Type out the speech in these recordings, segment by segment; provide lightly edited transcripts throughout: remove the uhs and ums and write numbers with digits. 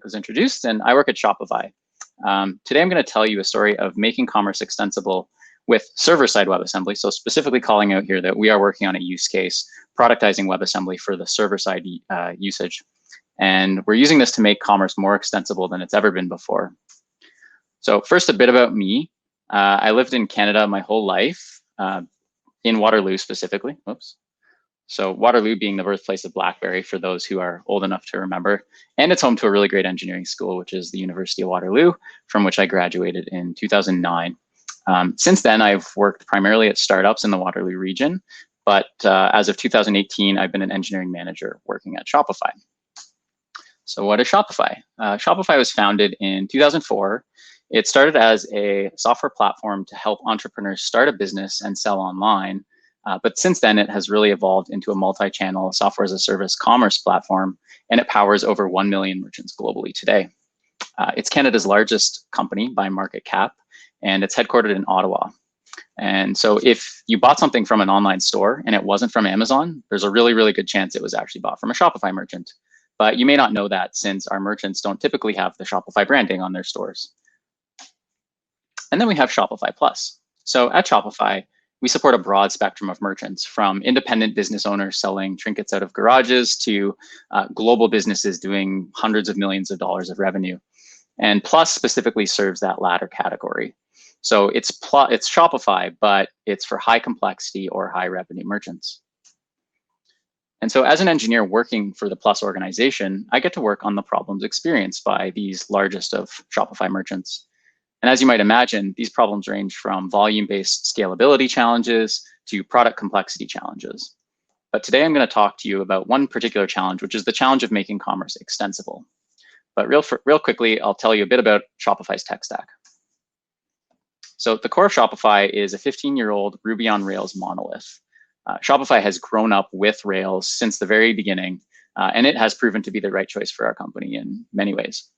was introduced, and I work at Shopify. Today, I'm going to tell you a story of making commerce extensible with server-side WebAssembly. So specifically calling out here that we are working on a use case, productizing WebAssembly for the server-side usage. And we're using this to make commerce more extensible than it's ever been before. So first, a bit about me. I lived in Canada my whole life, in Waterloo specifically. Oops. So Waterloo being the birthplace of BlackBerry for those who are old enough to remember. And it's home to a really great engineering school, which is the University of Waterloo, from which I graduated in 2009. Since then, I've worked primarily at startups in the Waterloo region. But as of 2018, I've been an engineering manager working at Shopify. So what is Shopify? Shopify was founded in 2004. It started as a software platform to help entrepreneurs start a business and sell online. But since then, it has really evolved into a multi-channel software as a service commerce platform, and it powers over 1 million merchants globally today. It's Canada's largest company by market cap, and it's headquartered in Ottawa. And so if you bought something from an online store and it wasn't from Amazon, there's a really, really good chance it was actually bought from a Shopify merchant. But you may not know that since our merchants don't typically have the Shopify branding on their stores. And then we have Shopify Plus. So at Shopify, we support a broad spectrum of merchants, from independent business owners selling trinkets out of garages to global businesses doing hundreds of millions of dollars of revenue. And Plus specifically serves that latter category. So it's Shopify, but it's for high complexity or high revenue merchants. And so as an engineer working for the Plus organization, I get to work on the problems experienced by these largest of Shopify merchants. And as you might imagine, these problems range from volume-based scalability challenges to product complexity challenges. But today I'm going to talk to you about one particular challenge, which is the challenge of making commerce extensible. But real quickly, I'll tell you a bit about Shopify's tech stack. So the core of Shopify is a 15-year-old Ruby on Rails monolith. Shopify has grown up with Rails since the very beginning, and it has proven to be the right choice for our company in many ways.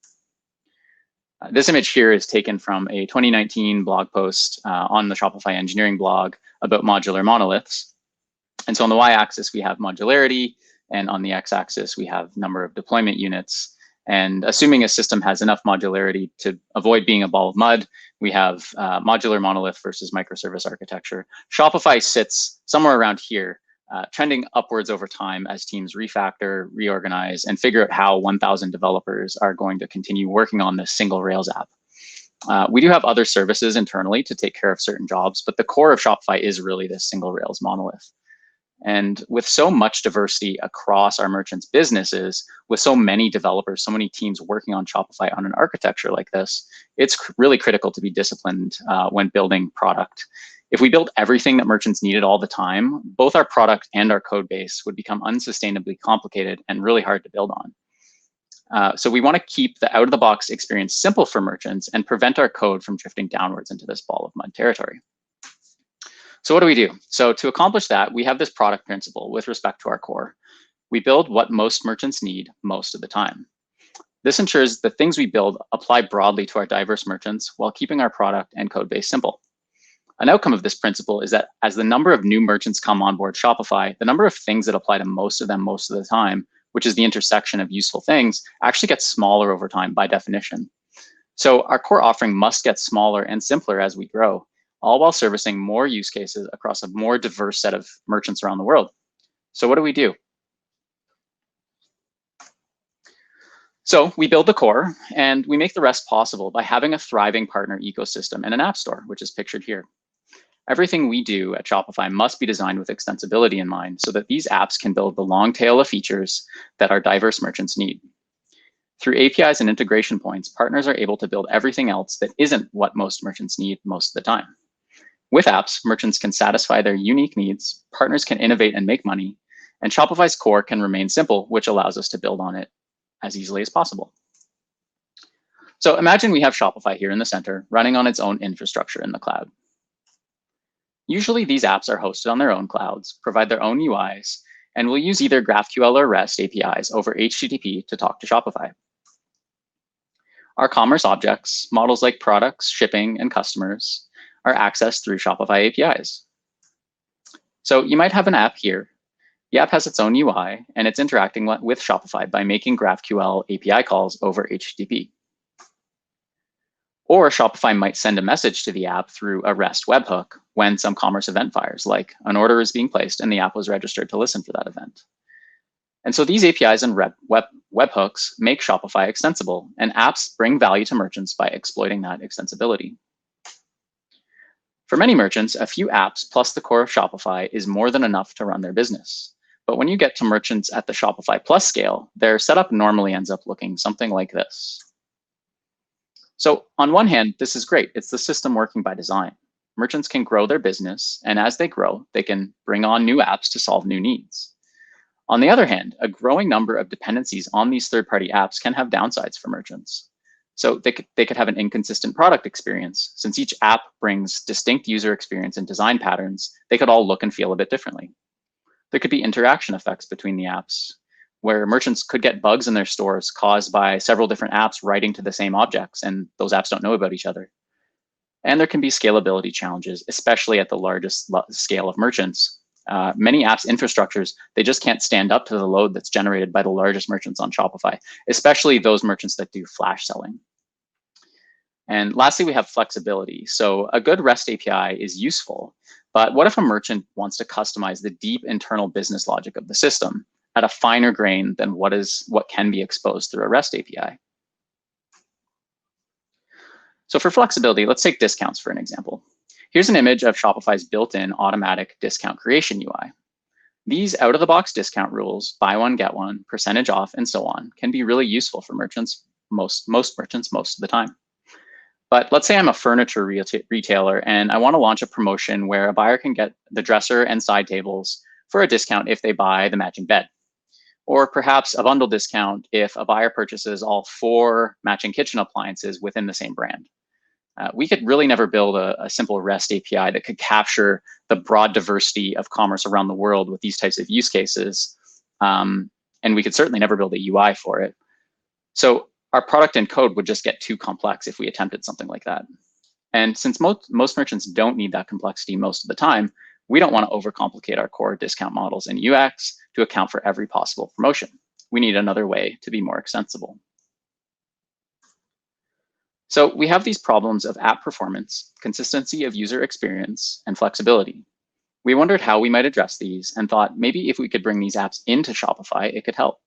This image here is taken from a 2019 blog post on the Shopify engineering blog about modular monoliths. And so on the y-axis, we have modularity, and on the x-axis, we have number of deployment units. And assuming a system has enough modularity to avoid being a ball of mud, we have modular monolith versus microservice architecture. Shopify sits somewhere around here, trending upwards over time as teams refactor, reorganize, and figure out how 1,000 developers are going to continue working on this single Rails app. We do have other services internally to take care of certain jobs, but the core of Shopify is really this single Rails monolith. And with so much diversity across our merchants' businesses, with so many developers, so many teams working on Shopify on an architecture like this, it's really critical to be disciplined when building product. If we built everything that merchants needed all the time, both our product and our code base would become unsustainably complicated and really hard to build on. So we want to keep the out-of-the-box experience simple for merchants and prevent our code from drifting downwards into this ball of mud territory. So what do we do? So to accomplish that, we have this product principle with respect to our core. We build what most merchants need most of the time. This ensures the things we build apply broadly to our diverse merchants while keeping our product and code base simple. An outcome of this principle is that as the number of new merchants come on board Shopify, the number of things that apply to most of them most of the time, which is the intersection of useful things, actually gets smaller over time by definition. So our core offering must get smaller and simpler as we grow, all while servicing more use cases across a more diverse set of merchants around the world. So what do we do? So we build the core, and we make the rest possible by having a thriving partner ecosystem and an app store, which is pictured here. Everything we do at Shopify must be designed with extensibility in mind so that these apps can build the long tail of features that our diverse merchants need. Through APIs and integration points, partners are able to build everything else that isn't what most merchants need most of the time. With apps, merchants can satisfy their unique needs, partners can innovate and make money, and Shopify's core can remain simple, which allows us to build on it as easily as possible. So imagine we have Shopify here in the center, running on its own infrastructure in the cloud. Usually these apps are hosted on their own clouds, provide their own UIs, and will use either GraphQL or REST APIs over HTTP to talk to Shopify. Our commerce objects, models like products, shipping, and customers, are accessed through Shopify APIs. So you might have an app here, The app has its own UI, and it's interacting with Shopify by making GraphQL API calls over HTTP. Or Shopify might send a message to the app through a REST webhook when some commerce event fires, like an order is being placed and the app was registered to listen for that event. And so these APIs and webhooks make Shopify extensible, and apps bring value to merchants by exploiting that extensibility. For many merchants, a few apps plus the core of Shopify is more than enough to run their business. But when you get to merchants at the Shopify Plus scale, their setup normally ends up looking something like this. So on one hand, this is great. It's the system working by design. Merchants can grow their business, and as they grow, they can bring on new apps to solve new needs. On the other hand, a growing number of dependencies on these third-party apps can have downsides for merchants. So they could have an inconsistent product experience. Since each app brings distinct user experience and design patterns, they could all look and feel a bit differently. There could be interaction effects between the apps, where merchants could get bugs in their stores caused by several different apps writing to the same objects, and those apps don't know about each other. And there can be scalability challenges, especially at the largest scale of merchants. Many apps infrastructures, they just can't stand up to the load that's generated by the largest merchants on Shopify, especially those merchants that do flash selling. And lastly, we have flexibility. So a good REST API is useful, but what if a merchant wants to customize the deep internal business logic of the system at a finer grain than what can be exposed through a REST API? So for flexibility, let's take discounts for an example. Here's an image of Shopify's built-in automatic discount creation UI. These out-of-the-box discount rules, buy one, get one, percentage off, and so on, can be really useful for merchants, most merchants most of the time. But let's say I'm a furniture retailer and I want to launch a promotion where a buyer can get the dresser and side tables for a discount if they buy the matching bed. Or perhaps a bundle discount if a buyer purchases all 4 matching kitchen appliances within the same brand. We could really never build a simple REST API that could capture the broad diversity of commerce around the world with these types of use cases. And we could certainly never build a UI for it. So our product and code would just get too complex if we attempted something like that. And since most merchants don't need that complexity most of the time, we don't want to overcomplicate our core discount models and UX to account for every possible promotion. We need another way to be more extensible. So we have these problems of app performance, consistency of user experience, and flexibility. We wondered how we might address these and thought maybe if we could bring these apps into Shopify, it could help.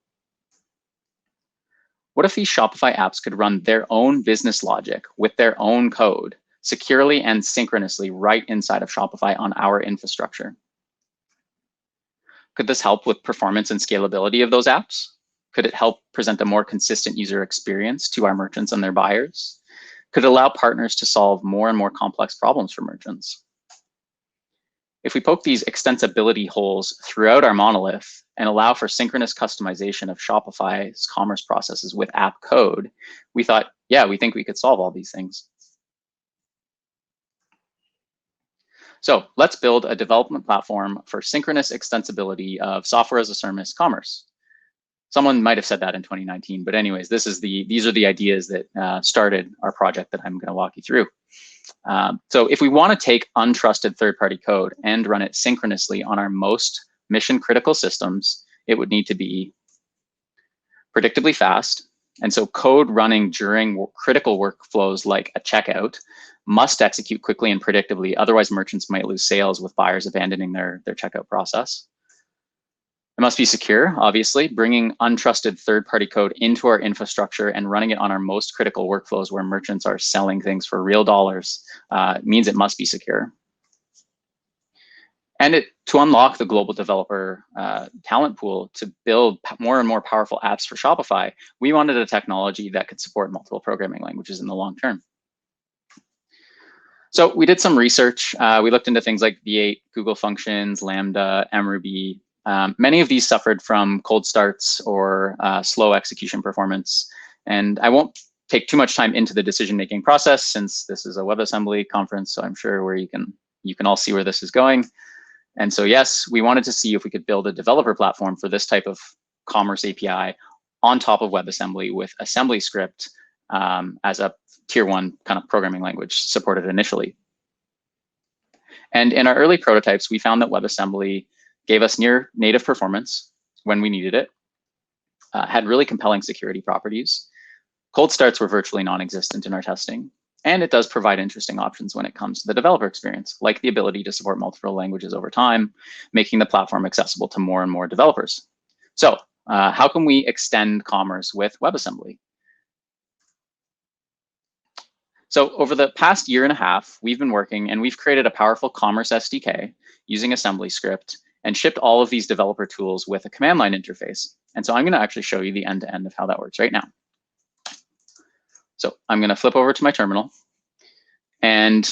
What if these Shopify apps could run their own business logic with their own code securely and synchronously right inside of Shopify on our infrastructure? Could this help with performance and scalability of those apps? Could it help present a more consistent user experience to our merchants and their buyers? Could it allow partners to solve more and more complex problems for merchants? If we poke these extensibility holes throughout our monolith and allow for synchronous customization of Shopify's commerce processes with app code, we thought, yeah, we think we could solve all these things. So let's build a development platform for synchronous extensibility of software as a service commerce. Someone might have said that in 2019, but anyways, these are the ideas that started our project that I'm going to walk you through. So if we want to take untrusted third-party code and run it synchronously on our most mission-critical systems, it would need to be predictably fast. And so code running during critical workflows like a checkout must execute quickly and predictably. Otherwise, merchants might lose sales with buyers abandoning their checkout process. It must be secure, obviously. Bringing untrusted third-party code into our infrastructure and running it on our most critical workflows where merchants are selling things for real dollars means it must be secure. And to unlock the global developer talent pool to build more and more powerful apps for Shopify, we wanted a technology that could support multiple programming languages in the long term. So we did some research. We looked into things like V8, Google Functions, Lambda, mRuby. Many of these suffered from cold starts or slow execution performance. And I won't take too much time into the decision-making process since this is a WebAssembly conference, so I'm sure where you can all see where this is going. And so yes, we wanted to see if we could build a developer platform for this type of commerce API on top of WebAssembly with AssemblyScript as a tier 1 kind of programming language supported initially. And in our early prototypes, we found that WebAssembly gave us near native performance when we needed it, had really compelling security properties. Cold starts were virtually non-existent in our testing, and it does provide interesting options when it comes to the developer experience, like the ability to support multiple languages over time, making the platform accessible to more and more developers. So how can we extend commerce with WebAssembly? So over the past year and a half, we've been working and we've created a powerful commerce SDK using AssemblyScript and shipped all of these developer tools with a command line interface. And so I'm going to actually show you the end-to-end of how that works right now. So I'm going to flip over to my terminal, and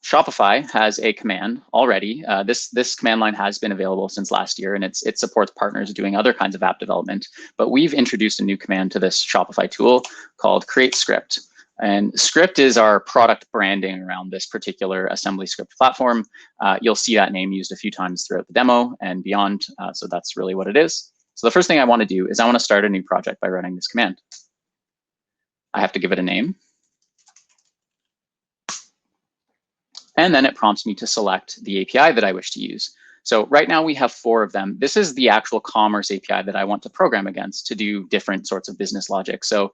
Shopify has a command already. This command line has been available since last year, and it supports partners doing other kinds of app development. But we've introduced a new command to this Shopify tool called create script. And script is our product branding around this particular AssemblyScript platform. You'll see that name used a few times throughout the demo and beyond. So that's really what it is. So the first thing I want to do is I want to start a new project by running this command. I have to give it a name. And then it prompts me to select the API that I wish to use. So right now we have 4 of them. This is the actual commerce API that I want to program against to do different sorts of business logic. So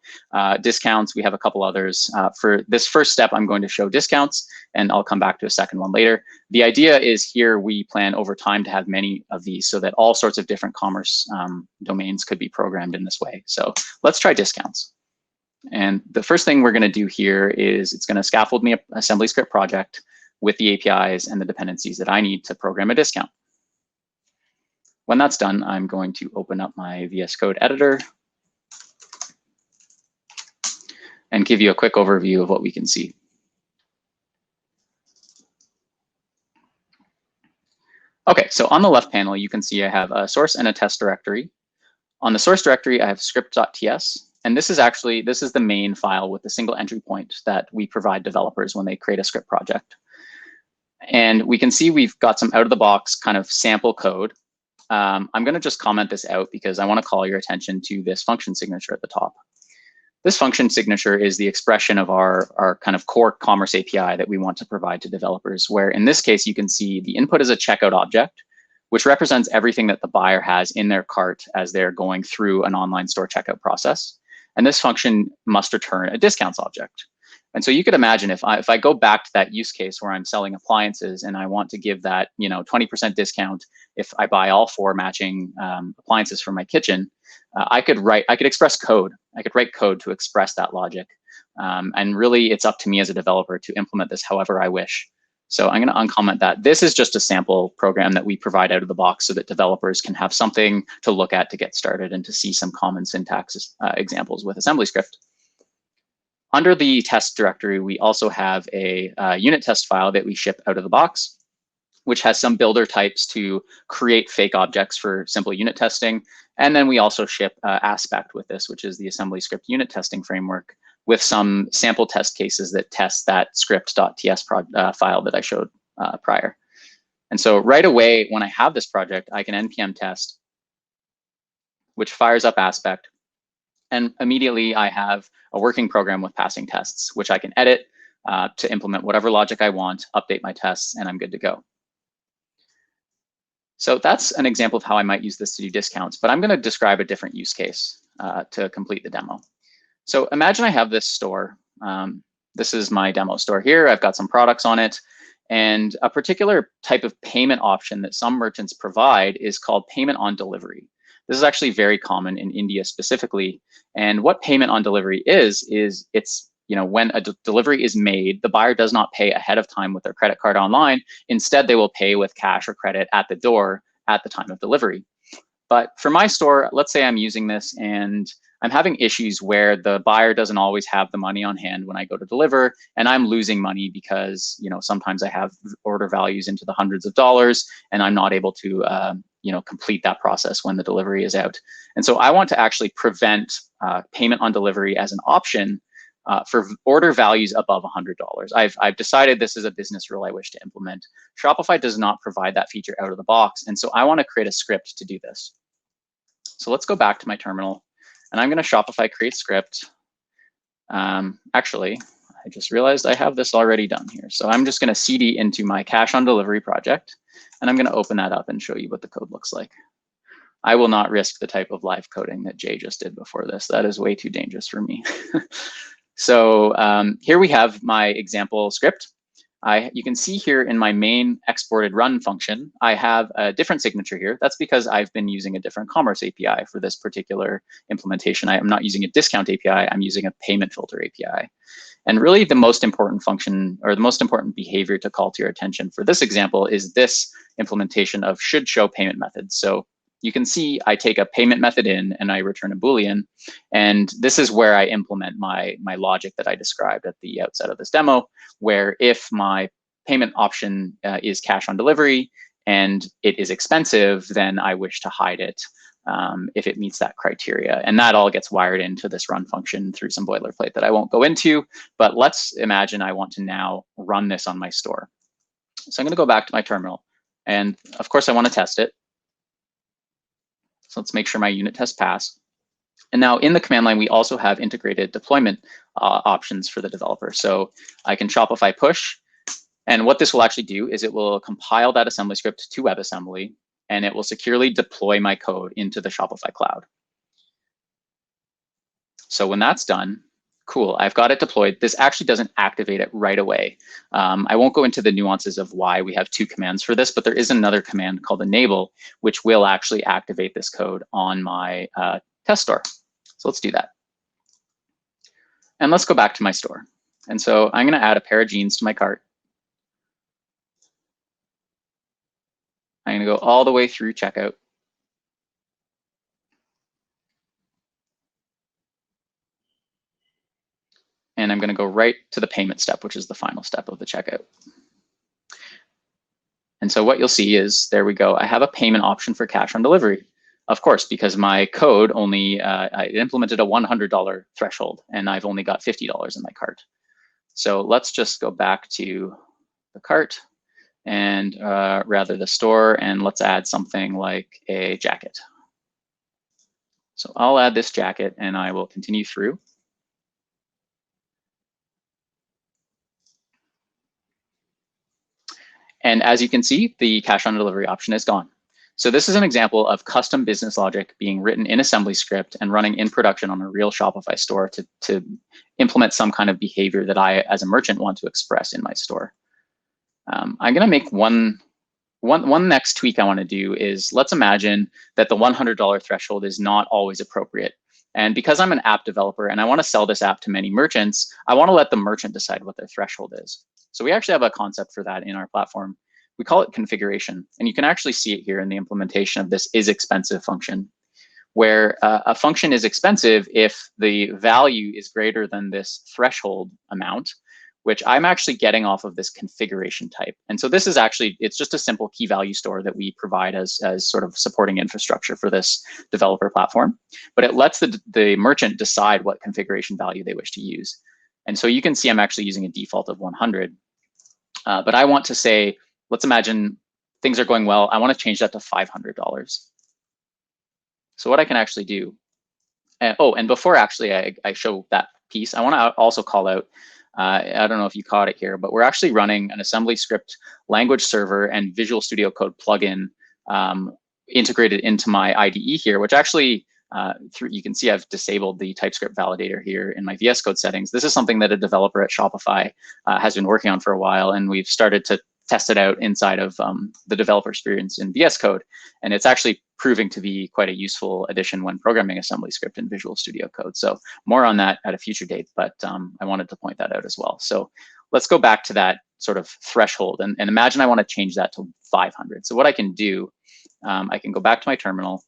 discounts, we have a couple others. For this first step, I'm going to show discounts, and I'll come back to a second one later. The idea is here we plan over time to have many of these so that all sorts of different commerce domains could be programmed in this way. So let's try discounts. And the first thing we're going to do here is it's going to scaffold me an AssemblyScript project with the APIs and the dependencies that I need to program a discount. When that's done, I'm going to open up my VS Code editor and give you a quick overview of what we can see. Okay, so on the left panel, you can see I have a source and a test directory. On the source directory, I have script.ts. And this is the main file with the single entry point that we provide developers when they create a script project. And we can see we've got some out-of-the-box kind of sample code. I'm going to just comment this out because I want to call your attention to this function signature at the top. This function signature is the expression of our kind of core commerce API that we want to provide to developers, where in this case, you can see the input is a checkout object, which represents everything that the buyer has in their cart as they're going through an online store checkout process. And this function must return a discounts object. And so you could imagine if I go back to that use case where I'm selling appliances and I want to give that 20% discount if I buy all 4 matching appliances for my kitchen, I could express code. I could write code to express that logic. And really, it's up to me as a developer to implement this however I wish. So I'm going to uncomment that. This is just a sample program that we provide out of the box so that developers can have something to look at to get started and to see some common syntax examples with AssemblyScript. Under the test directory, we also have a unit test file that we ship out of the box, which has some builder types to create fake objects for simple unit testing. And then we also ship Aspect with this, which is the AssemblyScript unit testing framework, with some sample test cases that test that script.ts file that I showed prior. And so right away, when I have this project, I can npm test, which fires up Aspect. And immediately I have a working program with passing tests, which I can edit to implement whatever logic I want, update my tests, and I'm good to go. So that's an example of how I might use this to do discounts, but I'm going to describe a different use case to complete the demo. So imagine I have this store. This is my demo store here. I've got some products on it. And a particular type of payment option that some merchants provide is called payment on delivery. This is actually very common in India specifically. And what payment on delivery is it's when a delivery is made, the buyer does not pay ahead of time with their credit card online. Instead, they will pay with cash or credit at the door at the time of delivery. But for my store, let's say I'm using this and I'm having issues where the buyer doesn't always have the money on hand when I go to deliver, and I'm losing money because sometimes I have order values into the hundreds of dollars, and I'm not able to complete that process when the delivery is out. And so I want to actually prevent payment on delivery as an option for order values above $100. I've decided this is a business rule I wish to implement. Shopify does not provide that feature out of the box, and so I want to create a script to do this. So let's go back to my terminal. And I'm going to Shopify create script. Actually, I just realized I have this already done here. So I'm just going to cd into my cash on delivery project. And I'm going to open that up and show you what the code looks like. I will not risk the type of live coding that Jay just did before this. That is way too dangerous for me. So here we have my example script. You can see here in my main exported run function, I have a different signature here. That's because I've been using a different commerce API for this particular implementation. I am not using a discount API, I'm using a payment filter API. And really the most important function or the most important behavior to call to your attention for this example is this implementation of should show payment methods. So you can see I take a payment method in and I return a Boolean. And this is where I implement my logic that I described at the outset of this demo, where if my payment option is cash on delivery and it is expensive, then I wish to hide it if it meets that criteria. And that all gets wired into this run function through some boilerplate that I won't go into, but let's imagine I want to now run this on my store. So I'm going to go back to my terminal. And of course, I want to test it. So let's make sure my unit tests pass. And now in the command line, we also have integrated deployment options for the developer. So I can Shopify push. And what this will actually do is it will compile that assembly script to WebAssembly, and it will securely deploy my code into the Shopify cloud. So when that's done, cool, I've got it deployed. This actually doesn't activate it right away. I won't go into the nuances of why we have two commands for this, but there is another command called enable, which will actually activate this code on my test store. So let's do that. And let's go back to my store. And so I'm going to add a pair of jeans to my cart. I'm going to go all the way through checkout. And I'm going to go right to the payment step, which is the final step of the checkout. And so what you'll see is, there we go. I have a payment option for cash on delivery. Of course, because my code only, I implemented a $100 threshold, and I've only got $50 in my cart. So let's just go back to the cart and rather the store, and let's add something like a jacket. So I'll add this jacket and I will continue through. And as you can see, the cash on delivery option is gone. So this is an example of custom business logic being written in AssemblyScript and running in production on a real Shopify store to implement some kind of behavior that I, as a merchant, want to express in my store. I'm going to make one next tweak I want to do is, let's imagine that the $100 threshold is not always appropriate. And because I'm an app developer and I want to sell this app to many merchants, I want to let the merchant decide what their threshold is. So we actually have a concept for that in our platform. We call it configuration. And you can actually see it here in the implementation of this isExpensive function, where a function is expensive if the value is greater than this threshold amount, which I'm actually getting off of this configuration type. And so this is actually, it's just a simple key value store that we provide as sort of supporting infrastructure for this developer platform. But it lets the merchant decide what configuration value they wish to use. And so you can see I'm actually using a default of 100. But I want to say, let's imagine things are going well. I want to change that to $500. So what I can actually do, and before actually I show that piece, I want to also call out, I don't know if you caught it here, but we're actually running an AssemblyScript language server and Visual Studio Code plugin integrated into my IDE here, which actually, you can see I've disabled the TypeScript validator here in my VS Code settings. This is something that a developer at Shopify has been working on for a while, and we've started to test it out inside of the developer experience in VS Code. And it's actually proving to be quite a useful addition when programming AssemblyScript in Visual Studio Code. So more on that at a future date, but I wanted to point that out as well. So let's go back to that sort of threshold and imagine I want to change that to 500. So what I can do, I can go back to my terminal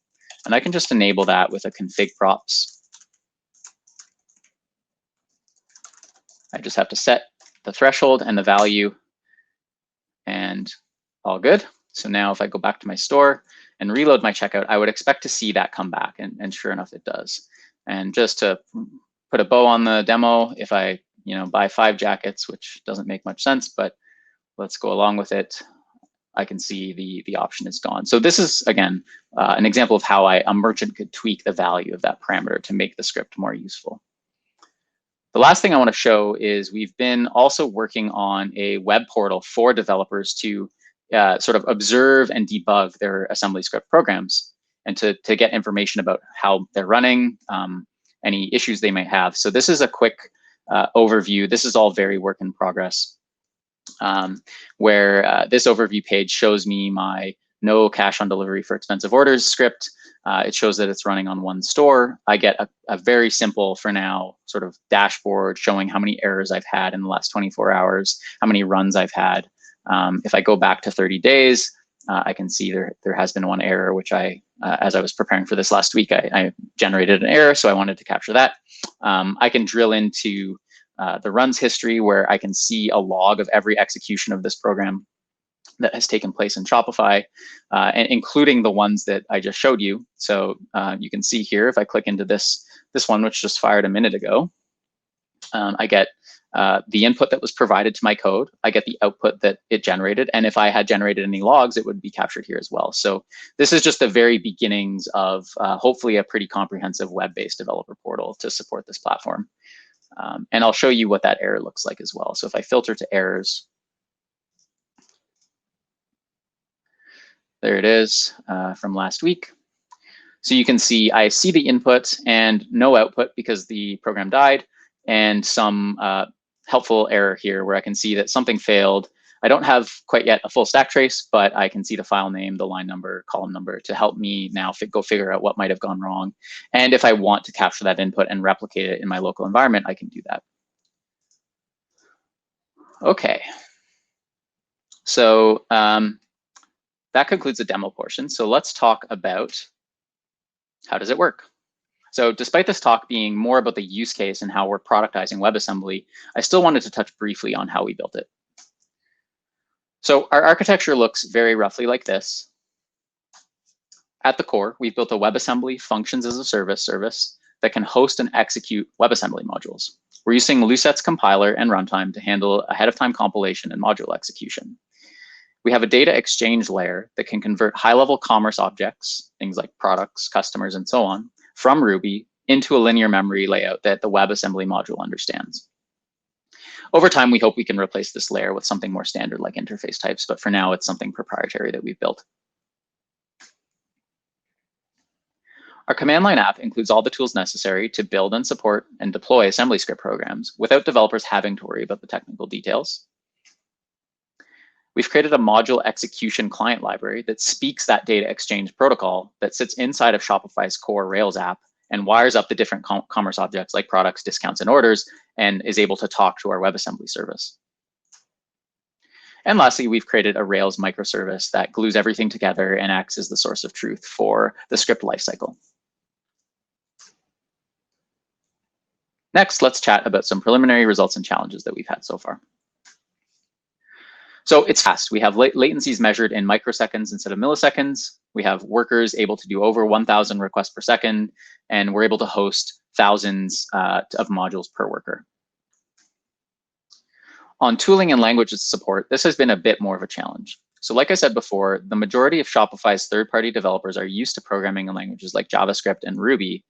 and I can just enable that with a config props. I just have to set the threshold and the value, and all good. So now if I go back to my store and reload my checkout, I would expect to see that come back, and sure enough, it does. And just to put a bow on the demo, if I buy 5 jackets, which doesn't make much sense, but let's go along with it, I can see the option is gone. So this is, again, an example of how a merchant could tweak the value of that parameter to make the script more useful. The last thing I want to show is we've been also working on a web portal for developers to sort of observe and debug their AssemblyScript programs and to get information about how they're running, any issues they may have. So this is a quick overview. This is all very work in progress, where this overview page shows me my no cash on delivery for expensive orders script. It shows that it's running on one store. I get a very simple, for now, sort of dashboard showing how many errors I've had in the last 24 hours, how many runs I've had. If I go back to 30 days, I can see there has been one error, which as I was preparing for this last week, I generated an error, so I wanted to capture that. I can drill into the runs history, where I can see a log of every execution of this program that has taken place in Shopify, and including the ones that I just showed you. So you can see here, if I click into this one, which just fired a minute ago, I get the input that was provided to my code. I get the output that it generated. And if I had generated any logs, it would be captured here as well. So this is just the very beginnings of hopefully a pretty comprehensive web-based developer portal to support this platform. And I'll show you what that error looks like as well. So if I filter to errors, there it is from last week. So you can see I see the input and no output because the program died, and some helpful error here where I can see that something failed. I don't have quite yet a full stack trace, but I can see the file name, the line number, column number to help me now go figure out what might have gone wrong. And if I want to capture that input and replicate it in my local environment, I can do that. Okay. So that concludes the demo portion. So let's talk about how does it work? So despite this talk being more about the use case and how we're productizing WebAssembly, I still wanted to touch briefly on how we built it. So our architecture looks very roughly like this. At the core, we've built a WebAssembly functions as a service that can host and execute WebAssembly modules. We're using Lucet's compiler and runtime to handle ahead of time compilation and module execution. We have a data exchange layer that can convert high-level commerce objects, things like products, customers, and so on, from Ruby into a linear memory layout that the WebAssembly module understands. Over time, we hope we can replace this layer with something more standard like interface types, but for now, it's something proprietary that we've built. Our command line app includes all the tools necessary to build and support and deploy AssemblyScript programs without developers having to worry about the technical details. We've created a module execution client library that speaks that data exchange protocol that sits inside of Shopify's core Rails app and wires up the different commerce objects like products, discounts, and orders, and is able to talk to our WebAssembly service. And lastly, we've created a Rails microservice that glues everything together and acts as the source of truth for the script lifecycle. Next, let's chat about some preliminary results and challenges that we've had so far. So it's fast. We have latencies measured in microseconds instead of milliseconds. We have workers able to do over 1,000 requests per second, and we're able to host thousands of modules per worker. On tooling and languages support, this has been a bit more of a challenge. So like I said before, the majority of Shopify's third-party developers are used to programming in languages like JavaScript and Ruby.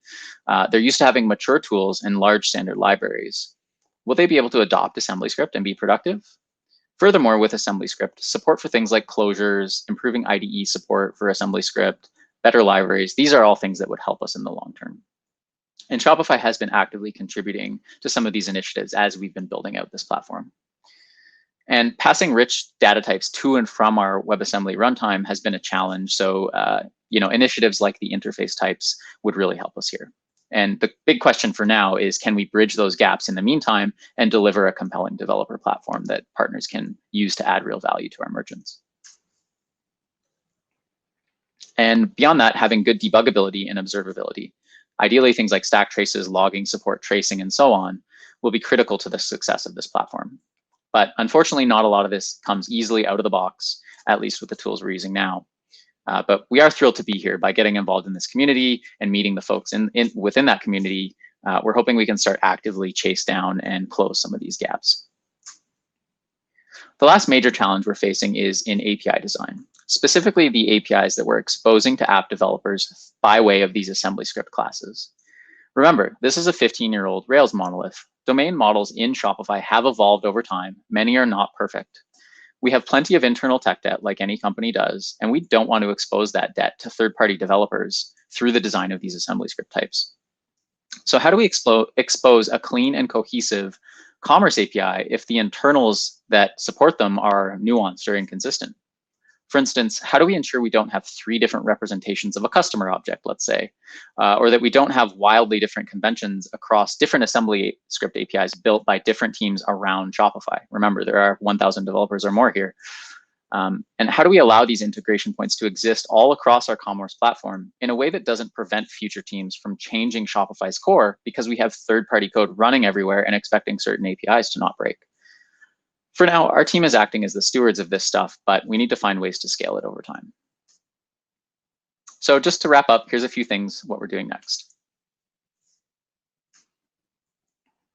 They're used to having mature tools and large standard libraries. Will they be able to adopt AssemblyScript and be productive? Furthermore, with AssemblyScript, support for things like closures, improving IDE support for AssemblyScript, better libraries, these are all things that would help us in the long term. And Shopify has been actively contributing to some of these initiatives as we've been building out this platform. And passing rich data types to and from our WebAssembly runtime has been a challenge. So initiatives like the interface types would really help us here. And the big question for now is, can we bridge those gaps in the meantime and deliver a compelling developer platform that partners can use to add real value to our merchants? And beyond that, having good debuggability and observability. Ideally, things like stack traces, logging support, tracing, and so on will be critical to the success of this platform. But unfortunately, not a lot of this comes easily out of the box, at least with the tools we're using now. But we are thrilled to be here. By getting involved in this community and meeting the folks within that community. We're hoping we can start actively chase down and close some of these gaps. The last major challenge we're facing is in API design, specifically the APIs that we're exposing to app developers by way of these AssemblyScript classes. Remember, this is a 15-year-old Rails monolith. Domain models in Shopify have evolved over time. Many are not perfect. We have plenty of internal tech debt like any company does, and we don't want to expose that debt to third-party developers through the design of these AssemblyScript types. So how do we expose a clean and cohesive Commerce API if the internals that support them are nuanced or inconsistent? For instance, how do we ensure we don't have 3 different representations of a customer object, let's say, or that we don't have wildly different conventions across different AssemblyScript APIs built by different teams around Shopify? Remember, there are 1,000 developers or more here. And how do we allow these integration points to exist all across our commerce platform in a way that doesn't prevent future teams from changing Shopify's core because we have third-party code running everywhere and expecting certain APIs to not break? For now, our team is acting as the stewards of this stuff, but we need to find ways to scale it over time. So just to wrap up, here's a few things what we're doing next.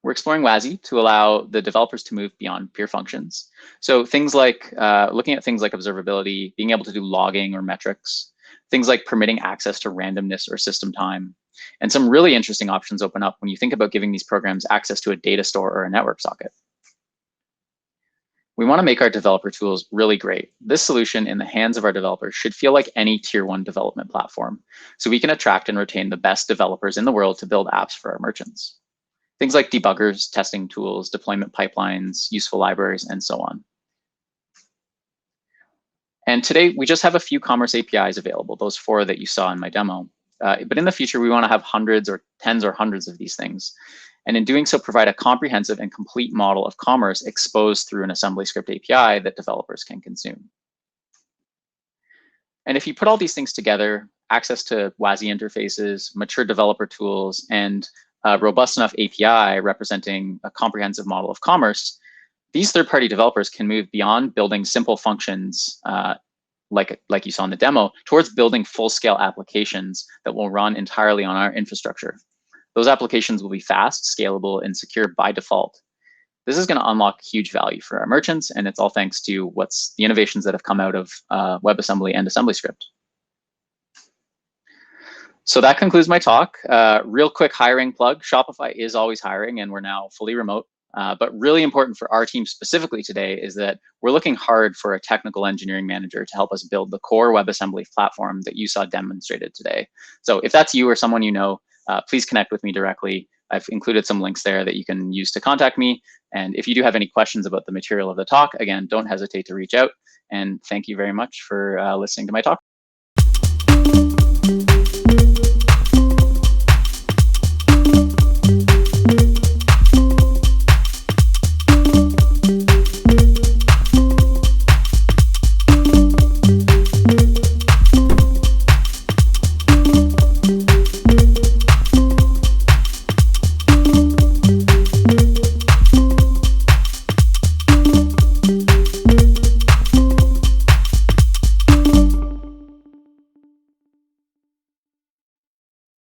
We're exploring WASM to allow the developers to move beyond pure functions. So things like looking at things like observability, being able to do logging or metrics, things like permitting access to randomness or system time. And some really interesting options open up when you think about giving these programs access to a data store or a network socket. We want to make our developer tools really great. This solution in the hands of our developers should feel like any tier 1 development platform, so we can attract and retain the best developers in the world to build apps for our merchants. Things like debuggers, testing tools, deployment pipelines, useful libraries, and so on. And today, we just have a few commerce APIs available, those 4 that you saw in my demo. But in the future, we want to have hundreds or tens or hundreds of these things. And in doing so, provide a comprehensive and complete model of commerce exposed through an AssemblyScript API that developers can consume. And if you put all these things together, access to WASM interfaces, mature developer tools, and a robust enough API representing a comprehensive model of commerce, these third-party developers can move beyond building simple functions like you saw in the demo, towards building full-scale applications that will run entirely on our infrastructure. Those applications will be fast, scalable, and secure by default. This is going to unlock huge value for our merchants, and it's all thanks to the innovations that have come out of WebAssembly and AssemblyScript. So that concludes my talk. Real quick hiring plug. Shopify is always hiring, and we're now fully remote. But really important for our team specifically today is that we're looking hard for a technical engineering manager to help us build the core WebAssembly platform that you saw demonstrated today. So if that's you or someone you know, please connect with me directly. I've included some links there that you can use to contact me. And if you do have any questions about the material of the talk, again, don't hesitate to reach out. And thank you very much for listening to my talk.